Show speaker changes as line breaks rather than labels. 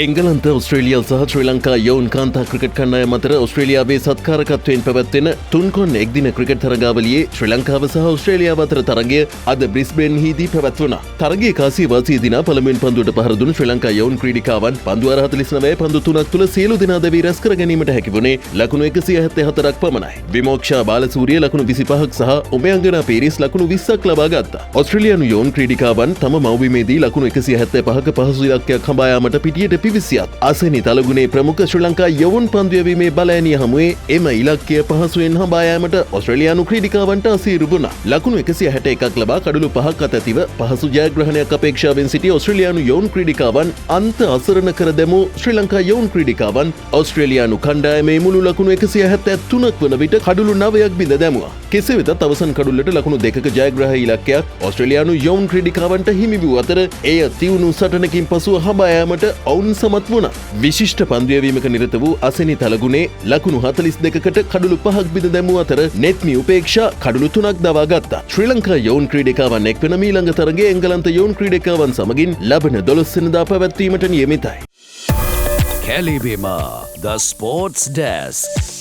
එංගලන්ත ඔස්ට්‍රේලියාව සහ ශ්‍රී ලංකා යවුන් කාන්තා ක්‍රිකට් කණ්ඩායම් අතර ඔස්ට්‍රේලියාවේ සත්කාරකත්වයෙන් පැවැත්වෙන තුන්කොන් එක්දින ක්‍රිකට් තරගාවලියේ ශ්‍රී ලංකාව සහ ඔස්ට්‍රේලියාව අතර තරගය අද බ්‍රිස්බේන්හිදී පැවැත්වුණා. තරගයේ කාසිය වාසිය දිනා පළමුවෙන් පන්දුවට පහර දුන් ශ්‍රී ලංකා යවුන් ක්‍රීඩිකාවන් පන්දු 49 පන්දු 3ක් තුල සියලු දෙනා දැවී රැස් කර ගැනීමට හැකි වුණේ ලකුණු 174ක් පමණයි. විමෝක්ෂා බාලසූරිය ලකුණු 25ක් සහ උමයංගනා පීරිස් ලකුණු 20ක් ලබා ගත්තා. ඔස්ට්‍රේලියානු යවුන් ක්‍රීඩිකාවන් තම මව්බිමේදී ලකුණු 175ක පහසු ඉලක්කයක් හඹා යාමට පිටියට පිවිසියත් අසෙනි තලගුණේ ප්‍රමුඛ ශ්‍රී ලංකා යවුන් පන්දු යැවීමේ බලෑනිය හමුවේ එම ඉලක්කය පහසුවෙන් හඹා යාමට ඔස්ට්‍රේලියානු ක්‍රීඩිකාවන්ට අසීරු වුණා. ලකුණු 161ක් ලබා කඩලු 5ක් අතැතිව පහසු ජයග්‍රහණයක් අපේක්ෂාවෙන් සිටි ඔස්ට්‍රේලියානු යවුන් ක්‍රීඩිකාවන් අන්ත අසරණ කර දැමූ ශ්‍රී ලංකා යවුන් ක්‍රීඩිකාවන් ඔස්ට්‍රේලියානු කණ්ඩායමේ මුළු ලකුණු 173ක් වන විට කඩලු 9ක් බිඳ දැමුවා. කෙසේ වෙතත් අවසන් කඩුල්ලට ලකුණු 2ක ජයග්‍රහී ඉලක්කයක් ඔස්ට්‍රේලියානු යවුන් ක්‍රීඩිකාවන්ට හිමි වූ අතර එය තියුණු සටනකින් පසුව හඹා යාමට ඔවුන් සමත් වුණා. විශිෂ්ට පන්දු යැවීමක නිරත වූ අසෙනි තලගුණේ ලකුණු 42කට කඩලු 5ක් බිඳ දැමූ අතර නෙත්මි උපේක්ෂා කඩලු 3ක් දවා ගත්තා. ශ්‍රී ලංකා යවුන් ක්‍රීඩිකාවන් එක්වන මීළඟ තරගයේ එංගලන්ත යවුන් ක්‍රීඩිකාවන් සමගින් ලබන 12 වෙනිදා පැවැත්වීමට නියමිතයි.
Kelly Bima, the Sports Desk.